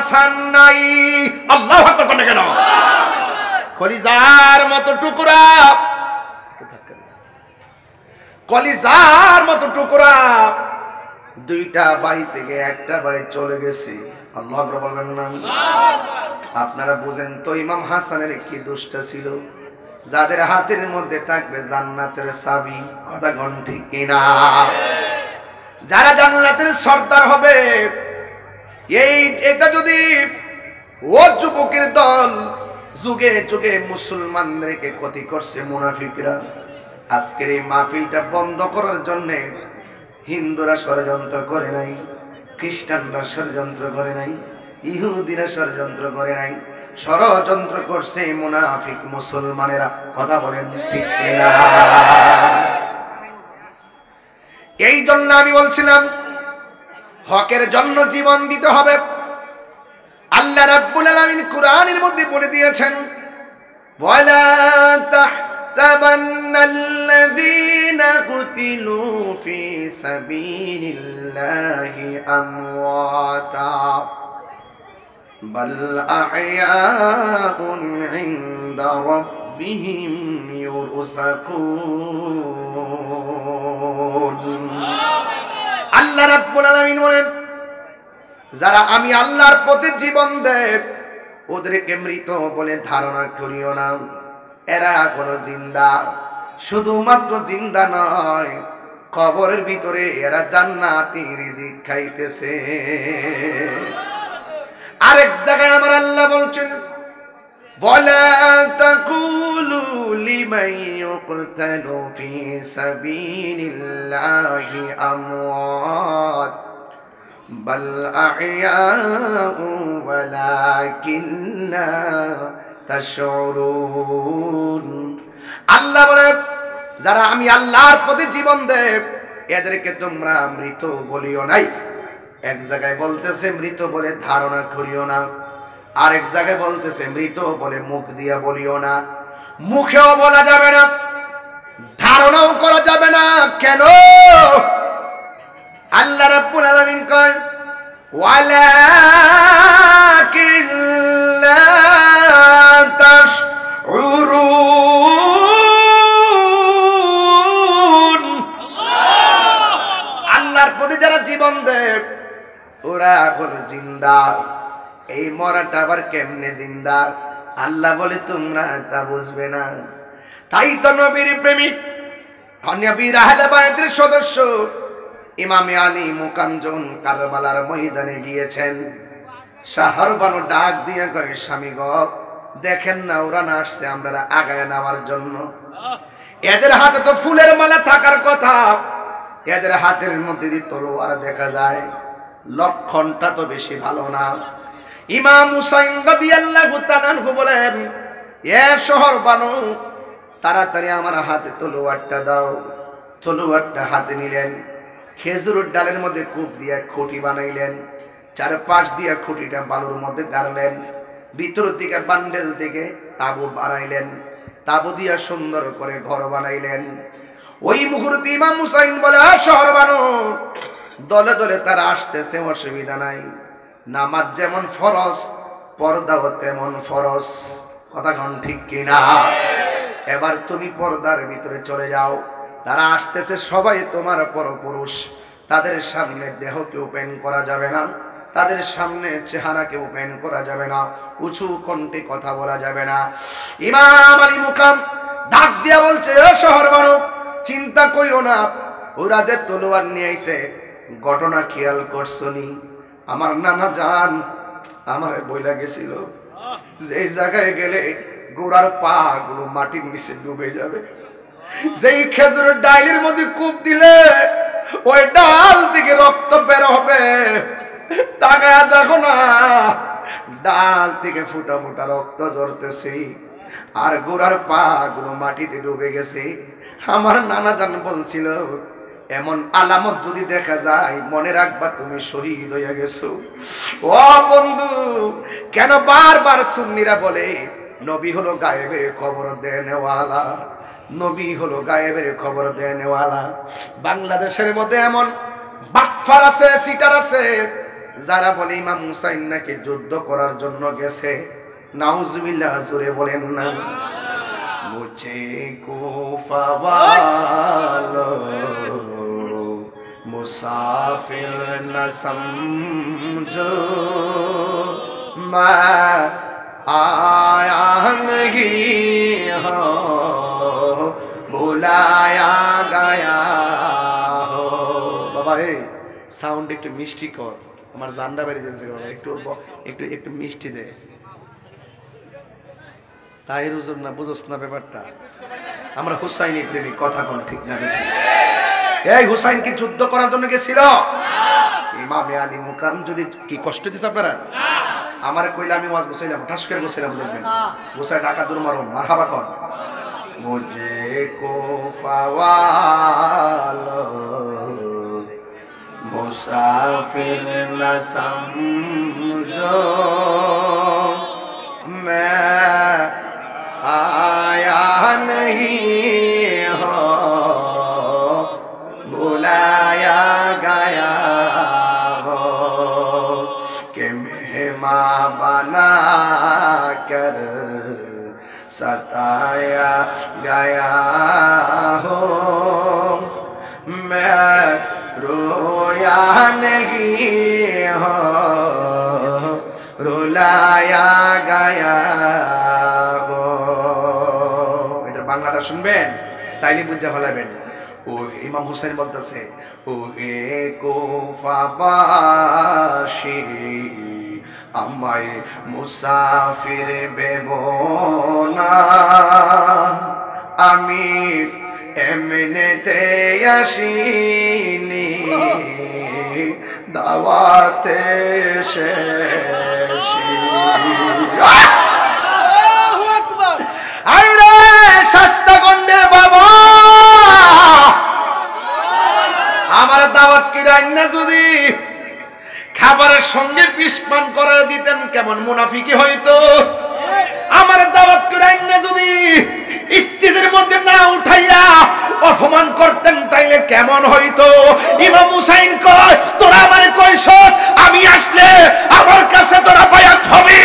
হাসান নাই। আল্লাহু আকবার কোন কেন? কলিজার মতো টুকরা, কলিজার মতো টুকরা, দুইটা ভাই থেকে একটা ভাই চলে গেছে। আল্লাহু আকবার বলবেন না? আপনারা বুঝেন তো ইমাম হাসানের কি দোষটা ছিল? যাদের হাতের মধ্যে থাকবে জান্নাতের চাবি, কথা কোন ঠিক কিনা? যারা জান্নাতের সর্দার হবে, এটা যদি ও যুবকের দল যুগে যুগে মুসলমানদেরকে ক্ষতি করছে মুনাফিকরা, আজকের এই মাহফিলটা বন্ধ করার জন্য হিন্দুরা ষড়যন্ত্র করে নাই, খ্রিস্টানরা ষড়যন্ত্র করে নাই, ইহুদিরা ষড়যন্ত্র করে নাই, ষড়যন্ত্র করছে মুনাফিক মুসলমানেরা। কথা বলেন ঠিক কিনা? এই জন্য আমি বলছিলাম হকের জন্য জীবন দিতে হবে। আল্লাহ রাব্বুল আলামিন কুরআনের মধ্যে বলে দিয়েছেন, ওয়ালা তাহসাবান্নাল্লাযীনা কুতিলু ফি সাবিলিল্লাহি আমওয়াতা বাল আহইয়াউন ইনদা রাব্বিহিম ইউরযাকুন। আল্লাহ রাব্বুল আলামিন বলেন, যারা আমি আল্লাহর পথে জীবন দেয় ওদেরকে মৃত বলে ধারণা করিও না। এরা কোনো জিন্দা, শুধুমাত্র জিন্দা নয়, কবরের ভিতরে এরা জান্নাতি রিজিক খাইতেছে। আরেক জায়গায় আমার আল্লাহ বলছেন, ওয়ালা তাকুলু লিমান ইউকতালু ফি সাবিলিল্লাহি আমওয়াত বাল আহইয়াউ ওয়ালাকিন লা তাশউরুন। আল্লাহ বলে, যারা আমি আল্লাহর পথে জীবন দেয় এদেরকে তোমরা মৃত বলিও নাই। এক জায়গায় বলতেছে মৃত বলে ধারণা করিও না, আরেক জায়গায় বলতেছে মৃত বলে মুখ দিয়ে বলিও না। মুখেও বলা যাবে না, ধারণাও করা যাবে না। কেন? আল্লাহ রাব্বুল আলামিন কয়, ওয়ালাকিন লা তাশউরুন। আল্লাহর প্রতি যারা জীবন দেয় ওরা হলো জিন্দা। এই মরাটা আবার কেমনে জিন্দা? আল্লাহ বলে তোমরা তা বুঝবে না। তাই তো নবীর প্রেমিক, নবীর আহলে বায়তের সদস্য ইমামে আলী মুকাঞ্জন কারবালার ময়দানে গিয়েছেন। শাহর বানু ডাক দিয়ে কয়, স্বামী গ দেখেন না ওরা না আসছে আমরা আগায় নেওয়ার জন্য। এদের হাতে তো ফুলের মালা থাকার কথা, এদের হাতের মধ্যে দিয়ে তলোয়ার দেখা যায়। লক্ষণটা তো বেশি ভালো না। ইমাম হুসাইন রাদিয়াল্লাহু তাআলা আনহু বলেন, এ শহর বানু তাড়াতাড়ি আমার হাতে তলোয়ারটা দাও। তলোয়ারটা হাতে নিলেন, খেজুরের ডালের মধ্যে কূপ দিয়ে খুঁটি বানাইলেন, চারপাশ দিয়ে খুঁটিটা বালুর মধ্যে গাড়লেন, ভিতর দিকে বান্ডেল থেকে তাবু বানাইলেন, তাবু দিয়ে সুন্দর করে ঘর বানাইলেন। ওই মুহূর্তে ইমাম হুসাইন বলে, শহর বানু দলে দলে তারা আসতেছে, অসুবিধা নাই। নামাজ যেমন ফরজ, পর্দাও তেমন ফরজ। কথা কোন ঠিক কিনা? এবার তুমি পর্দার ভিতরে চলে যাও। তারা আসতেছে সবাই তোমার পরপুরুষ, তাদের সামনে দেহকে ওপেন করা যাবে না, তাদের সামনে চেহারাকে ওপেন করা যাবে না, উঁচু কণ্ঠে কথা বলা যাবে না। ইমাম আলী মুকাম ডাক দিয়া বলছে, ও শহর বানু চিন্তা কইও না, ওরা যে তলোয়ার নিয়ে আইছে ঘটনা খেয়াল করছো নি? আমার নানা জান আমার বইলা গেছিল যে জায়গায় গেলে গোড়ার পা গুলো মাটির নিচে ডুবে যাবে। যেই খেজুরের ডালের মধ্যে কূপ দিলে ওই ডাল থেকে রক্ত বের হবে, তাকায়া দেখো না ডাল থেকে ফুটা ফুটা রক্ত ঝরতেছে, আর গোড়ার পা গুলো মাটিতে ডুবে গেছে। আমার নানা জান বলছিল এমন আলামত যদি দেখা যায় মনে রাখবা তুমি শহীদ হয়ে গেছো। ও বন্ধু, কেন বারবার সুন্নিরা বলে নবী হলো গায়েবের খবর দেনেওয়ালা, নবী হলো গায়েবের খবর দেনেওয়ালা। বাংলাদেশের মধ্যে এমন বাটফার আছে, সিটার আছে, যারা বলে ইমাম হুসাইন নাকি যুদ্ধ করার জন্য গেছে, নাউজুবিল্লাহ, জোরে বলেন না। মুঝে কুফা वालो मुसाफिर न समझो, मैं आया नहीं हो बुलाया गया हो। বাবা এই সাউন্ড একটু মিষ্টি কর, আমার জান্ডা বেড়ে যাচ্ছে, একটু একটু একটু মিষ্টি দে। তাই হুজুর না, বুঝোস না ব্যাপারটা? আমরা হুসাইনি প্রেমিক, কথা কোন ঠিক না বেঠিক? এই হুসাইন কি যুদ্ধ করার জন্য গেছিল? ইমামে আলী মুকাম যদি কি কষ্ট দিছে আপনারা? আমারে কইলে আমি ওয়াজ বসাইলাম, ঠাস করে বসাইলাম, দেখবেন বসাই ঢাকা দূর মারুন, মারহাবা কর। মুঝে কুফা वालो मुसाफिर न समझो, मैं आया नहीं हो बुलाया गया हो, कि मेहमान बना कर सताया गया हो, मैं रोया नहीं हो रुलाया गया हो। এটা বাংলাটা শুনবেন, তাইলে বুঝা ফেলাবেন। ও ইমাম হুসাইন বলতেছে, ও হে কুফাবাসী আমায় মুসাফির ভেবো না, আমি এমনিতে আসিনি, দাওয়াতে এসেছি। আল্লাহু আকবার। আরে শাস্তাগণের বাবা, আমার দাওয়াত কি রান্না যদি খাবারের সঙ্গে বিষ পান করে দিতেন কেমন মুনাফিকি হইতো। আমার দাওয়াত কি রান্না যদি স্টেজের মধ্যে না উঠাইয়া অপমান করতেন তাইলে কেমন হইতো। ইমাম হুসাইন কয়, তোরা আমারে কইছস আমি আসলে আমার কাছে তোরা বায়াত হবে,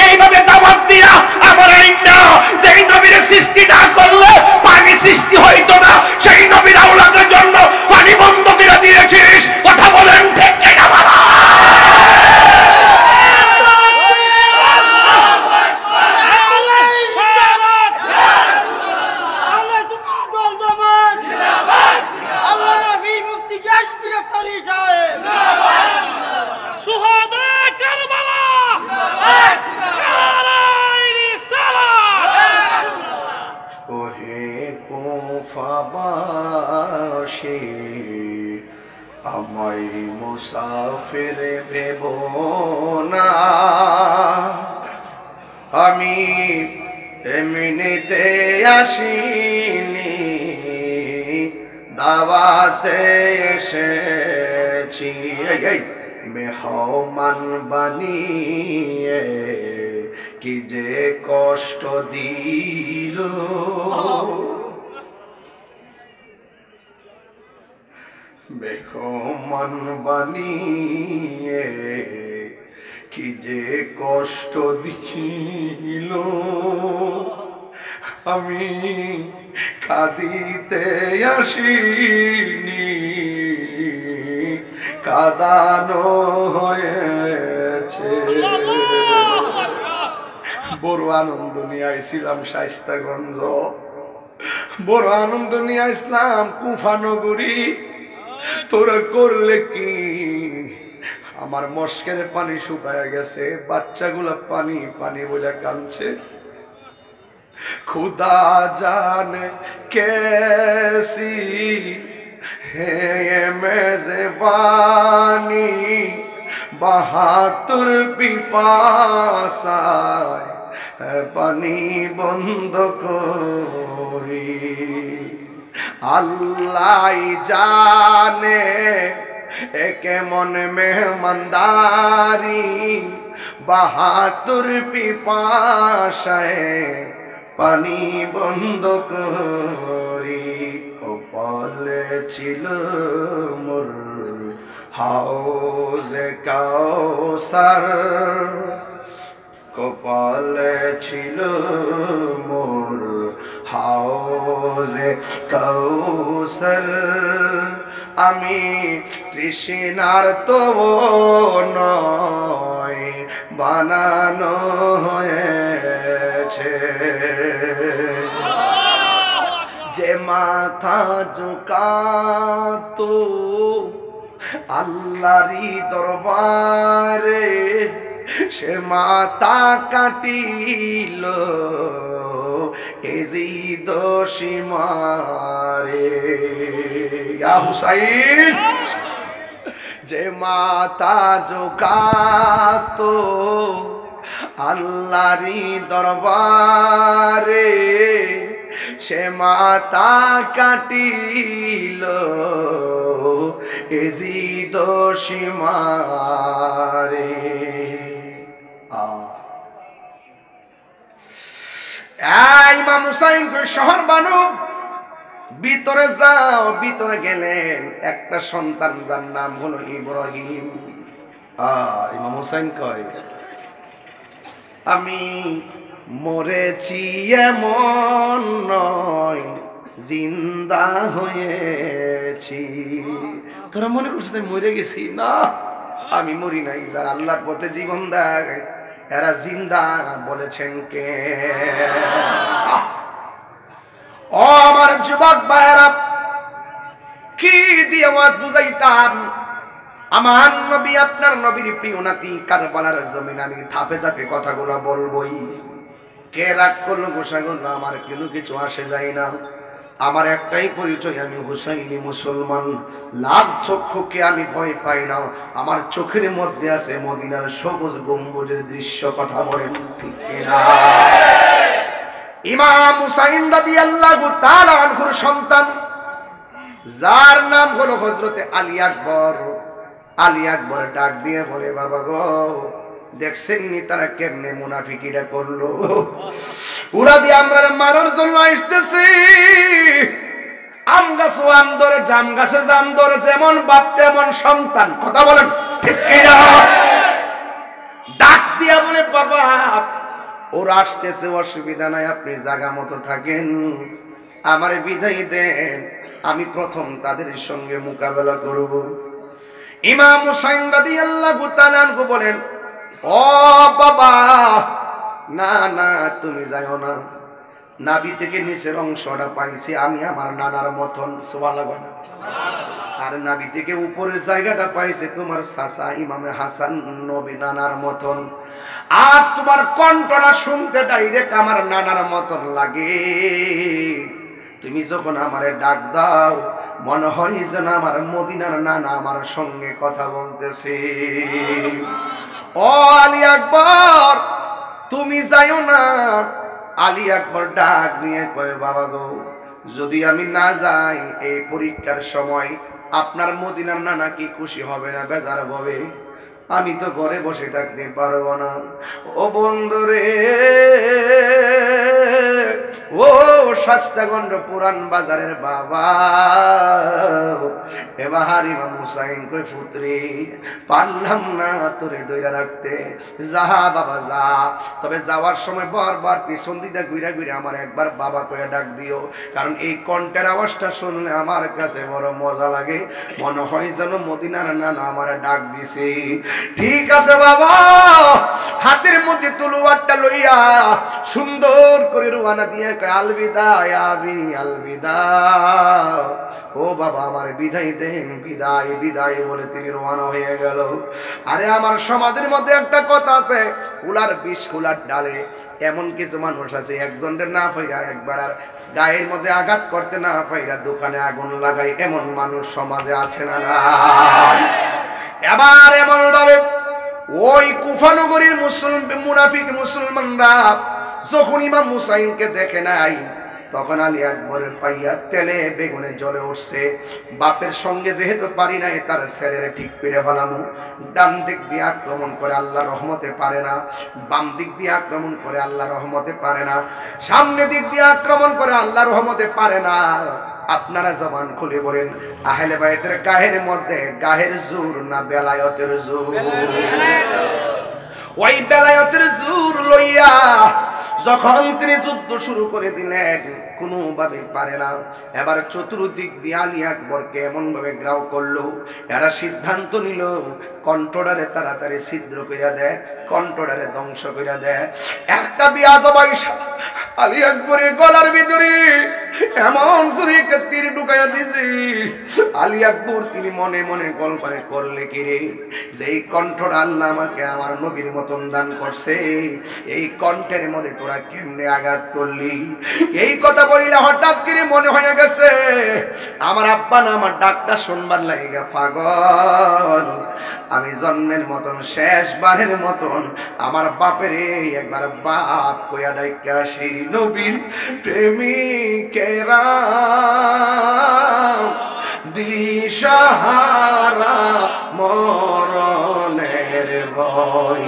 এইভাবে দাওয়াত দিয়া আমার আইনা যেই নবীর সৃষ্টি না করলে পানি সৃষ্টি হইতো না, সেই নবীর আওলাদের জন্য পানি বন্ধ করে দিয়েছিস। কথা বলেন ঠিক কিনা বাবা? আমায় মুসাফির ভেবো না, আমি এমনিতে আসিনি, দাওয়াতে এসেছি। মেহমান বানিয়ে কি যে কষ্ট দিল, মেহমান বানিয়ে কি যে কষ্ট দিল, আমি কাঁদিতে আসিনি, কাঁদানো হয়েছে। বড় আনন্দ নিয়ে আইছিলাম শায়েস্তাগঞ্জ, বড় আনন্দ নিয়ে আসলাম কুফা নগরী। তোরা করলে কি? আমার মস্কের পানি শুকায় গেছে, বাচ্চাগুলা পানি পানি বলে কাঁদছে। खुदा जाने कैसी है ये मेज़बानी, बहादुर पिपासाয় পানি বন্ধ করি। আল্লাহ জানে কেমন মেহমানদারি, বাহাদুর পিপাসায় পানি বন্ধ করি। কপালে ছিল মোর হাউজে কাউসার কপালে ছিল মোর, হাউজে কাউসার আমি তৃষ্ণার তো নয় বানানো হয়েছে। যে মাথা ঝুঁকাতো আল্লাহরই দরবারে, সে মাথা কাটিল এজিদ সীমারে। ইয়া হুসাইন, যে মাথা ঝুঁকাতো আল্লাহরই দরবারে, সে মাথা কাটিল এজিদ সীমারে। ইমাম হুসাইন শহর বানু, ভিতরে যাও। ভিতরে গেলেন, একটা সন্তান যার নাম হলো ইব্রাহিম। ইমাম হুসাইন কয় আমি মরেছি এমন নয়, জিন্দা হয়েছি। তোরা মনে করছিস আমি মরে গেছি? না, আমি মরি নাই। যারা আল্লাহর পথে জীবন দেয় এরা জিন্দা বলেছেন কে? ও আমার যুবক ভাইয়েরা, কি দিয়ে ওয়াজ বুঝাইতাম? আমার নবী, আপনার নবীর প্রিয় নাতি কারবালার জমিন আমি ধাপে ধাপে কথাগুলো বলবই। কে রাগ করলো গোসা করলো আমার কোনো কিছু আসে যায় না। আমার একটাই পরিচয়, আমি হুসাইনি মুসলমান। লাল চক্ষুকে আমি ভয় পাই না। আমার চোখের মধ্যে আছে মদিনার সবুজ গম্বুজের দৃশ্য। কথা বলেন ঠিক কিনা? ইমাম হুসাইন রাদিয়াল্লাহু তাআলা আনহুর সন্তান, যার নাম হলো হযরতে আলী আকবর। আলী আকবর ডাক দিয়ে বলে, বাবা গো, দেখছেন নি তারা কেমনে মুনাফিকিরা করলো? ওরা দিয়ে আমরা মারার জন্য আসতেছি। আম গাছে আম ধরে, জাম গাছে জাম ধরে, যেমন বাপ তেমন সন্তান। কথা বলেন ঠিক কিনা? ডাক দিয়া বলে, বাবা ওরা আসতেছে, অসুবিধা নাই, আপনি জায়গা মতো থাকেন, আমার বিদায় দেন, আমি প্রথম তাদের সঙ্গে মোকাবেলা করব। ইমাম হুসাইন রাদিয়াল্লাহু তাআলা আনহু বলেন, ও বাবা, না না, তুমি যাও না। নাভি থেকে নিচের অংশটা পাইছি আমি আমার নানার মতন। সুবহানাল্লাহ। আর নাভি থেকে উপরের জায়গাটা পাইছে তোমার চাচা ইমামে হাসান নবী নানার মতন। আর তোমার কণ্ঠটা শুনতে ডাইরেক্ট আমার নানার মতন লাগে। তুমি যখন আমারে ডাক দাও, মনে হয় যেন আমার মদিনার নানা আমার সঙ্গে কথা বলতেছে। ও আলী আকবর, তুমি যাইও না। আলী আকবর ডাক নিয়ে কয়, বাবা গো, যদি আমি না যাই এই পরীক্ষার সময় আপনার মদিনার নানা কি খুশি হবে না, বেজার হবে? আমি তো ঘরে বসে থাকতে পারবো না। ও বন্ধুরে, ও শাস্তাগঞ্জ পুরান বাজারের বাবা, এবার ইমাম হুসাইন কই, পুত্রে পারলাম না তোরে দইরা রাখতে, যা বাবা যা। তবে যাওয়ার সময় বারবার পিছন দিকে ঘুরে ঘুরে আমার একবার বাবা কয়ে ডাক দিও, কারণ এই কণ্ঠের আওয়াজটা শুনলে আমার কাছে বড় মজা লাগে, মনে হয় যেন মদিনার নানা আমার ডাক দিছে। ঠিক আছে বাবা। হাতের মধ্যে তলোয়ারটা লইয়া সুন্দর করে রওনা দিয়ে আলবিদা আবি আলবিদা, ও বাবা আমার বিদায় দেন, বিদায় বিদায় বলে তিনি রওনা হয়ে গেল। আরে আমার সমাজের মধ্যে একটা কথা আছে, কুলার বিষ কুলার ডালে। এমন কিছু মানুষ আছে, একজনের না পাইরা একবার আর গায়ের মধ্যে আঘাত করতে না পাইরা দোকানে আগুন লাগায়, এমন মানুষ সমাজে আছে না? এবার এমন ভাবে ওই কুফা নগরীর মুনাফিক মুসলমানরা যখন ইমাম হুসাইনকে দেখে নাই, তখন আলী আকবরের পাইয়া তেলে বেগুনে জ্বলে উঠছে। বাপের সঙ্গে যেহেতু পারি নাই, তার ছেলেরে ঠিক পেরে ফেলামু। ডান দিক দিয়ে আক্রমণ করে আল্লাহ রহমতে পারে না, বাম দিক দিয়ে আক্রমণ করে আল্লাহ রহমতে পারে না, সামনে দিক দিয়ে আক্রমণ করে আল্লাহ রহমতে পারে না। আপনারা জবান খুলে বলেন, আহলে বাইতের গাহের মধ্যে গাহের জোর না বেলায়েতের জোর? ওই বেলায়েতের জোর লইয়া যখন তিনি যুদ্ধ শুরু করে দিলেন, কোনোভাবে পারে না। এবার চতুর্দিক দিয়ে আলী আকবরকে এমন ভাবে গ্রাও করলো, এরা সিদ্ধান্ত নিল কণ্ঠটারে তাড়াতাড়ি ছিদ্র কইরা দেয়, কণ্ঠটারে ধ্বংস কইরা দেয়। একটা বিয়াদব আইসা আলী আকবরের গলার ভিতরে এমন শরীরকে তীর ঢুকাইয়া দিছি। আলী আকবর তিনি মনে মনে কল্পনা করলে কি রে, যে এই কণ্ঠটা আল্লাহ আমাকে আমার নবীর মতন দান করছে, এই কণ্ঠের মধ্যে তোরা কেমনে আঘাত করলি? এই কথা বইলে হঠাৎ করে মনে হয়ে গেছে আমার আব্বা না আমার ডাকটা শুনবার লাগে পাগল। আমি জন্মের মতন শেষবারের মতন আমার বাপের একবার বাপ কইয়া ডাইকা আসি। নবীর প্রেমিকেরা দিশাহারা মরণের ভয়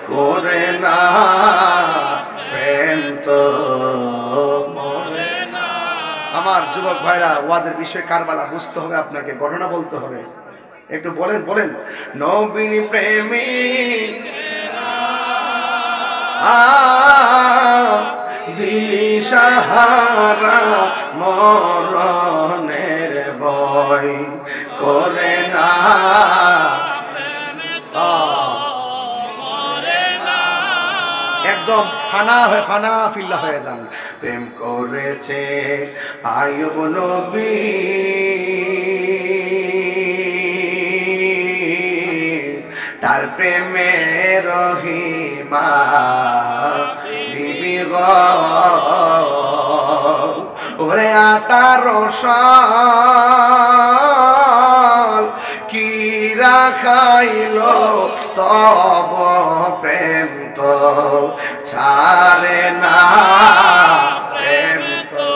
করে না, প্রেম তো মরে না। আমার যুবক ভাইরা, ওয়াজের বিষয় কারবালা বুঝতে হবে, আপনাকে ঘটনা বলতে হবে। একটু বলেন বলেন, নবীর প্রেমিক দিশাহারা মরণের ভয় করে না, একদম ফানা ফিল্লা হয়ে যান। প্রেম করেছে আইয়ুব নবী, তার প্রেমে রহিমা বিবি গো, ওরে 18 সাল কি রাখাইল তব প্রেম তো ছাড়ে না, প্রেম তো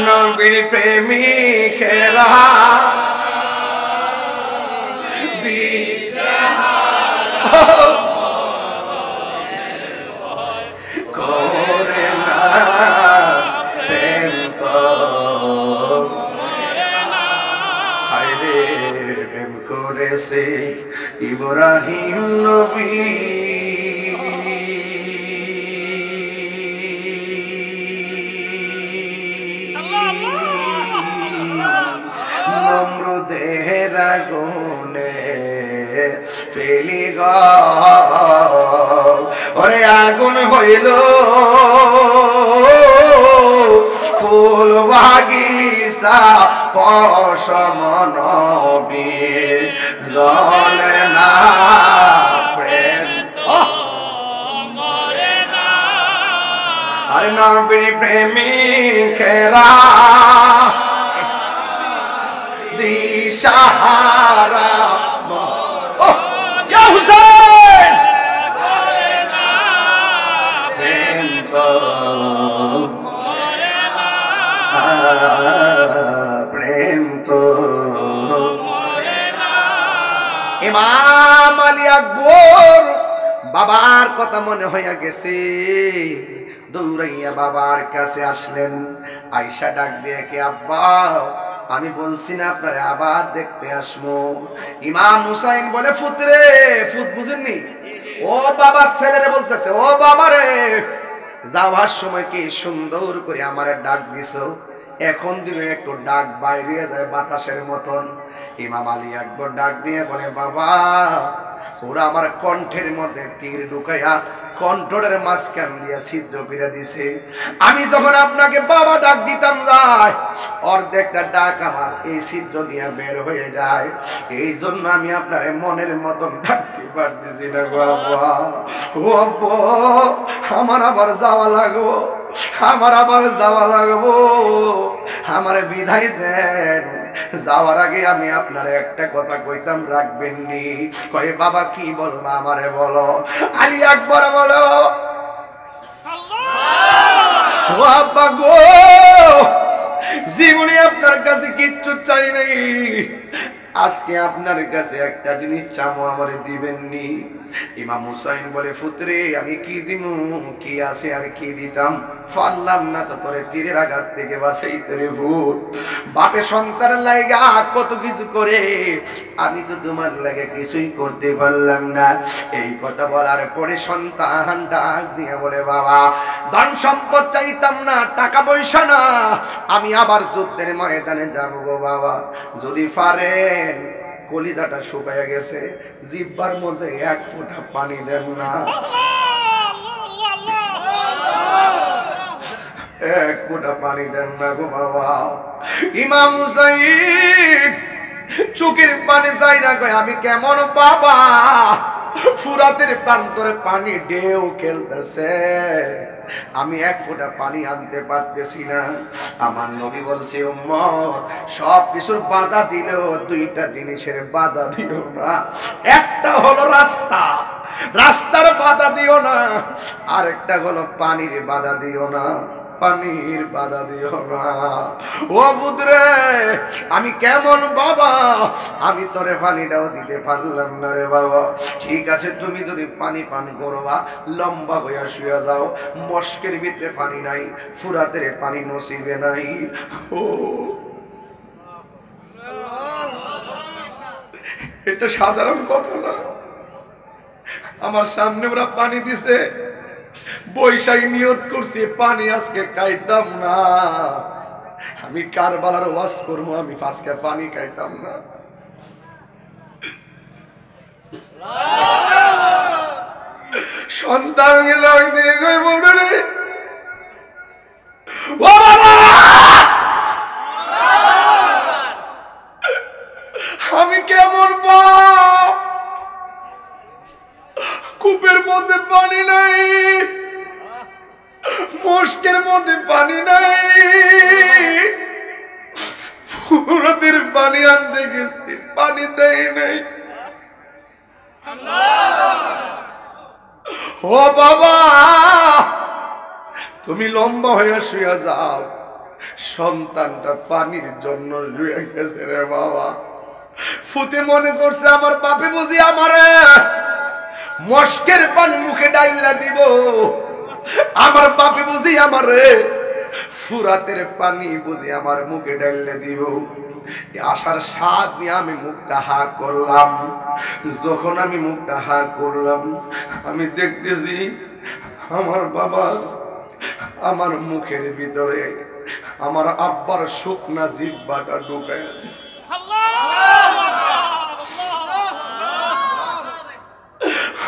নবীর প্রেমিকেরা করে না, প্রেম তো হায়রে প্রেম করেছে ইব্রাহিম নবী, নমরুদের আগুনে ফেলি গো, ওরে আগুন হইল ফুল বাগিচা পশম নবীর জলে না, প্রেম মরে না। আরে নবীর প্রেমিকেরা দিশাহারা হুসেন প্রেম তো প্রেম তো। ইমাম আলী আকবর বাবার কথা মনে হইয়া গেছে, দৌড়াইয়া বাবার কাছে আসলেন। আয়েশা ডাক দিয়ে, কে আব্বা, আমি বলছি না আপনারে আবার দেখতে আসবো। ইমাম হুসাইন বলে, ফুতরে, ফুত বুঝেননি, ও বাবা ছেলেরে বলতেছে, ও বাবারে যাওয়ার সময় কি সুন্দর করে আমারে ডাক দিছো, এখন দিলে একটু ডাক বাইরে যায় বাতাসের মতন। ইমাম আলী আকবর ডাক দিয়ে বলে, বাবা ওরা আমার কণ্ঠের মধ্যে তীর ঢুকাইয়া কণ্ঠের মাঝখান দিয়া ছিদ্র করে দিছে। আমি যখন আপনাকে বাবা ডাক দিতাম যায়, অর্ধেকটা ডাক আমার এই ছিদ্র দিয়া বের হয়ে যায়। এই জন্য আমি আপনার মনের মতন ডাকতে পারতেছি না বাবা। ও আব্বা, আমার আবার যাওয়া লাগবো, আমার আবার যাওয়া লাগবো, আমার বিদায় দেন। যাওয়ার আগে আমি আপনার একটা কথা কইতাম, রাখবেন নি? কয়ে, বাবা কি বলবা আমারে বলো। আলী আকবর বলো, ও আব্বা গো, জীবনে আপনার কাছে কিচ্ছু চাই নাই, আজকে আপনার কাছে একটা জিনিস চামো, আমারে দিবেননি? ইমাম হুসাইন বলে, পুত্রে আমি কি দিমু, কি আছে আর কি দিতাম? পারলাম না তো তোরে তীরের আঘাত থেকে বাঁচাইতে রে ফুট। বাপে সন্তানের লাগা কত কিছু করে, আমি তো তোমার লাগে কিছুই করতে পারলাম না। এই কথা বলার পরে সন্তান ডাক দিয়ে বলে, বাবা ধন সম্পদ চাইতাম না, টাকা পয়সা না, আমি আবার যুদ্ধের ময়দানে যাবো গো বাবা। যদি পারেন, কলিজাটা শুকায় গেছে, জিহ্বার মধ্যে এক ফোঁটা পানি দেন না, এক ফোঁটা পানি দেন না গো বাবা। ইমাম হুসাইন চোখের পানি চাই না, কয় আমি কেমন বাবা? ফুরাতের প্রান্তরে পানি ঢেউ খেলতেছে, আমি এক ফোঁটা পানি আনতে পারতেছি না। আমার নবী বলছে, উম্মত সব কিছুর বাধা দিলেও দুইটা জিনিসের বাধা দিও না। একটা হলো রাস্তা, রাস্তার বাধা দিও না, আর একটা হলো পানির বাধা দিও না, পানির বাধা দিও না। ও পুত্রে, আমি কেমন বাবা, আমি তোরে পানিটাও দিতে পারলাম না রে বাবা। ঠিক আছে, তুমি যদি পানি পান করবা, লম্বা হইয়া শুয়ে যাও, মস্কের ভিতরে পানি নাই, ফুরাতের পানি নসিবে নাই। ও এটা সাধারণ কথা না। আমার সামনে ওরা পানি দিছে, বৈশাখী নিয়ত করছি পানি আজকে খাইতাম না। আমি কারবালার ওয়াজ করবো, আমি আজকে পানি খাইতাম না। সন্তান দিয়ে গই বউরে, ও বাবা আমি কেমন বাপ, কূপের মধ্যে পানি নাই, মস্কের মধ্যে পানি নাই, ফুরাতের পানি আনতে গেছি, পানি দেয় নাই। ও বাবা, তুমি লম্বা হয়ে শুয়ে যাও, সন্তানটা পানির জন্য শুয়ে গেছে রে বাবা। ফুতে মনে করছে আমার বাপে বুঝি আমারে মস্কের পানি মুখে ডাইলা দিব, আমার বাপে বুঝি আমারে ফুরাতের পানি বুঝি আমার মুখে ডাইলে দিব। আশার স্বাদ নিয়ে আমি মুখটা হা করলাম। যখন আমি মুখটা হা করলাম, আমি দেখতেছি আমার বাবা আমার মুখের ভিতরে আমার আব্বার শুকনা জিহ্বাটা ঢুকায় দিছে।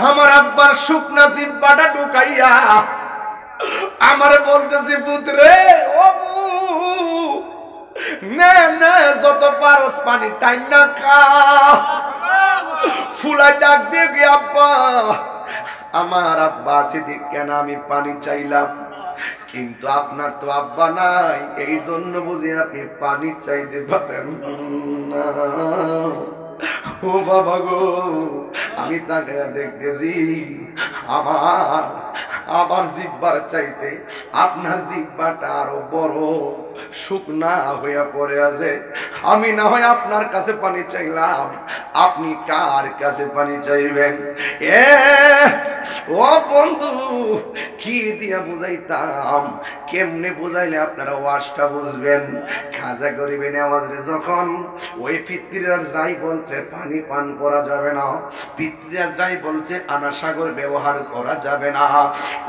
আমার আব্বার শুকনা জিহ্বাটা ঢুকাইয়া আমারে বলতেছি, পুত্রে ও নে নে যত পারস পানি টাইম না খা। ফুলাই ডাক দিয়ে কি, আব্বা আমার আব্বা সিদ্দিক কেন আমি পানি চাইলাম, কিন্তু আপনার তো আব্বা নাই, এই জন্য বুঝি আপনি পানি চাইতে পারেন না। ও বাবা গো, আমি তাকে দেখতেছি আমার জিহ্বার চাইতে আপনার জিহ্বাটা আরো বড় শুকনা হইয়া পড়ে আছে। আমি না হয় আপনার কাছে পানি চাইলাম, আপনি কার কাছে পানি চাইবেন? ও বন্ধু, কি দিয়া বুঝাইতাম, কেমনে বুঝাইলে আপনারা ওয়াজটা বুঝবেন? খাজা গরিবে নেওয়াজ রে যখন ওই পিতৃরাজ রাই বলছে পানি পান করা যাবে না, পিতৃরাজ রাই বলছে আনা সাগর ব্যবহার করা যাবে না,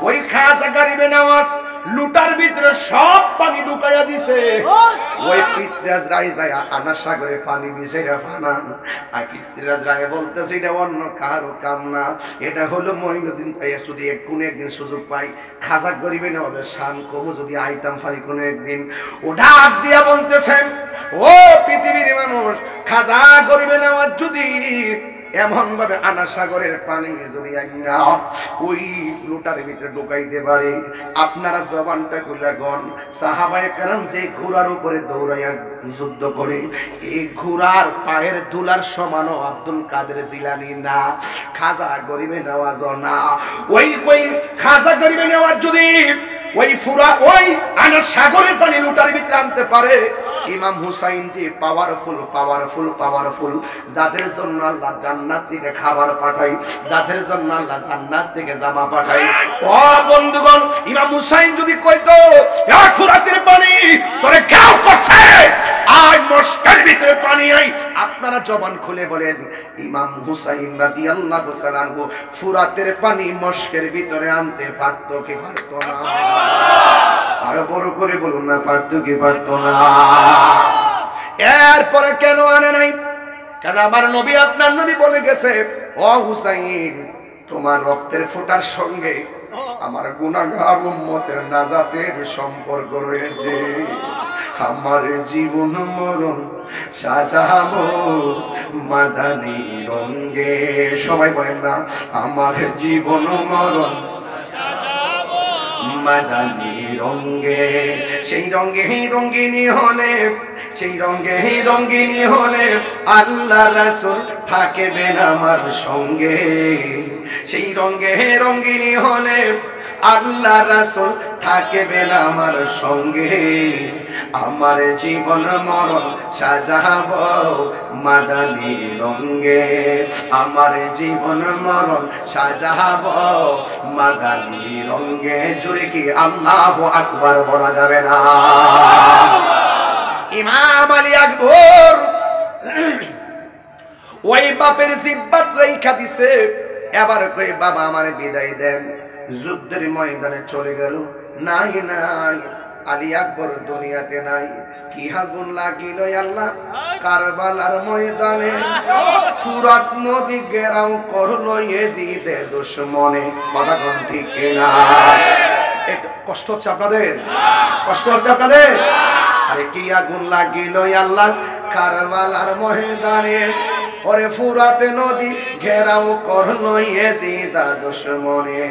ওই খাজা গরিবে নেওয়াজ লুটার ভিতরে সব পানি ঢুকাইয়া দিছে। ওই পিতৃরাজ রায় যায় আনা সাগরে পানি মিশাইয়া বানান। আর পিতৃরাজ রায় বলতেছে এটা অন্য কারো কাম না, এটা হলো মঈনুদ্দিন ভাইয়া যদি কোনো একদিন সুযোগ পাই, খাজা গরিবে না ওদের শান কবু যদি আইতাম পারি কোনো একদিন। ও ডাক দিয়া বলতেছেন, ও পৃথিবীর মানুষ, খাজা গরিবে নেওয়ার যদি এমন ভাবে আনা সাগরের পানি যদি ওই লুটার ভিতরে ঢুকাইতে পারে, আপনারা জবানটা খুলে গন, সাহাবায়ে কেরাম যে ঘোড়ার উপরে দৌড়াইয়া যুদ্ধ করে, এই ঘোড়ার পায়ের ধুলার সমানও আব্দুল কাদের জিলানী না, খাজা গরিবে নেওয়াজ না। ওই খাজা গরিবে নেওয়াজ যদি ওই আনার সাগরের পানি লুটার ভিতরে আনতে পারে। ইমাম হুসাইন যে পাওয়ারফুল, যাদের জন্য আল্লাহ জান্নাত থেকে খাবার পাঠায়, যাদের জন্য আল্লাহ জান্নাত থেকে জামা পাঠায়। ও বন্ধুগণ, ইমাম হুসাইন যদি কইতো ফুরাতের পানি তোরে কেউ করছে, আয় মস্কের ভিতরে পানি আই, আপনারা জবান খুলে বলেন ইমাম হুসাইন রাদিয়াল্লাহু তাআলা আনহু ফুরাতের পানি মস্কের ভিতরে আনতে পারতো কি পারতো না? আরো বড় করে বলুন না, পারতো কি পারতো না? এরপরে কেন আনে নাই? কারণ আমার নবী, আপনার নবী বলে গেছে, ও হুসাইন, তোমার রক্তের ফোঁটার সঙ্গে আমার গুনাহগার উম্মতের নাজাতের সম্পর্ক রয়েছে। আমার জীবন মরণ সাজাবো মাদানী রঙে। সবাই বলেন না, আমার জীবন মরণ মাদানী রঙে। সেই রঙে রঙ্গিনী হলে, সেই রঙে রঙ্গিনী হলে আল্লাহ রাসূল থাকবেন আমার সঙ্গে। সেই রঙে রঙ্গিনী হলে আল্লাহ রাসূল থাকবেন আমার সঙ্গে। আমার জীবন মরণ সাজাবো মাদানী রঙে, আমার জীবন মরণ সাজাবো মাদানী রঙে। জোরে কি আল্লাহু আকবার বলা যাবে না? ইমাম আলী আকবর ওই বাপের জিব্বাত রেখা দিছে, এবার কই বাবা আমারে বিদায় দেন। যুদ্ধের ময়দানে চলে গেল, নাই নাই আলী আকবর দুনিয়াতে নাই। কি আগুন লাগিল আল্লাহ কারবালার ময়দানে, ফুরাত নদী ঘেরাও করলো ইয়েজিদের দুশমনে। কথা কোন ঠিক না? একটু কষ্ট হচ্ছে আপনাদের? কষ্ট হচ্ছে আপনাদের? আরে কি আগুন লাগিল আল্লাহ কারবালার ময়দানে, ওরে ফুরাত নদী ঘেরাও করলো ইয়েজিদা দুশমনে।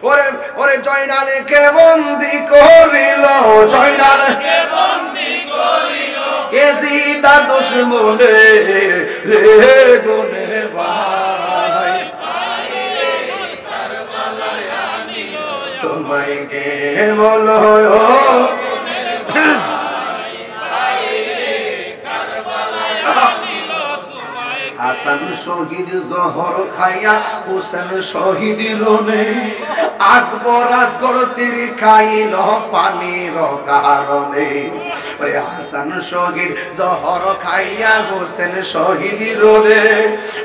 ওরে ওরে জয়নালকে বন্দী করিল, জয়নালকে বন্দী করিল ইয়েজিদা দুশমনে। রে গুনে ভাই কারবালায় আনিল তোমায় কে বলো, হাসান শহীদ জহর খাইয়া হুসেন শহীদ রনে, আকবর আসগর তীর খাইল পানির কারণে। ওই হাসান শহীদ জহর খাইয়া হুসেন শহীদ রনে,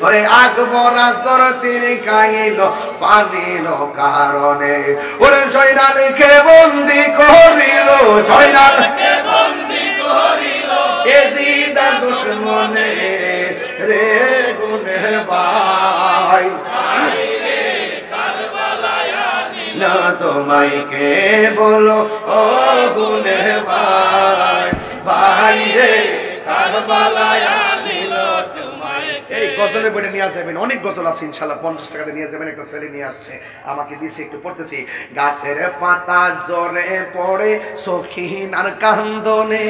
ওরে আকবর আসগর তীর খাইল পানির কারণে। ওরে জয়নালকে বন্দী করিল, জয়নালকে বন্দী করিল ইয়েজিদা দুশমনে। রে গুনে ভাই না তোমায় কে বলো, ও গুনে ভাই, ভাই রে কারবালায় আনিল তোমায়। এই গজলের বইটা নিয়ে যাবেন, অনেক গজল আছে ইনশাআল্লাহ, 50 টাকাতে নিয়ে যাবেন। একটা ছেলে নিয়ে আসছে, আমাকে দিয়েছে, একটু পড়তেছি। গাছের পাতা জরে পড়ে সখিনার কান্দনে,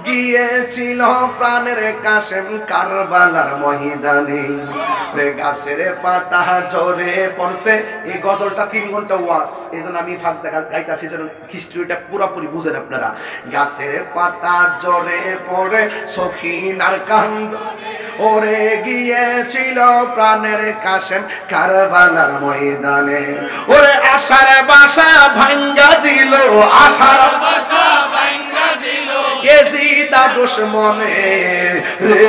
গিয়েছিল প্রাণের কাশেম কারবালার ময়দানে। গাছের পাতা জরে পড়ছে, এই গজলটা 3 ঘন্টা ওয়াজ, এই জন্য আমি ফাঁক গাইতেছি যেন হিস্ট্রিটা পুরোপুরি বুঝেন আপনারা। গাছের পাতা জরে পড়ে সখিনার কান্দনে, ওরে গিয়েছিল প্রাণের কাশেম কারবালার ময়দানে। ওরে আশার বাসা ভাঙ্গা দিল, আশার বাসা ভাঙ্গা দিল ইয়েজিদা দুশমনে। রে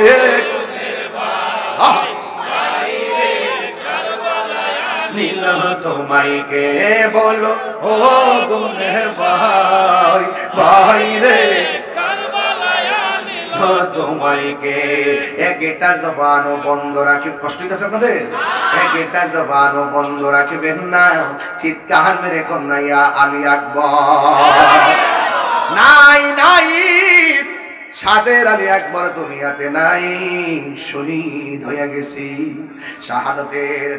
নীল তোমায় কে বলো, ও গুনে ভাই, ভাই রে তোমায় কে। একটা জবানও বন্ধ রাখি, কষ্ট হইতেছে আপনাদের? একটা জবানও বন্ধ রাখবেন না, চিৎকার মেরে কন্যা আলী আকবর। নাই নাই সাদের আলী আকবর দুনিয়াতে নাই, শহীদ হয়ে গেছি শাহাদাতের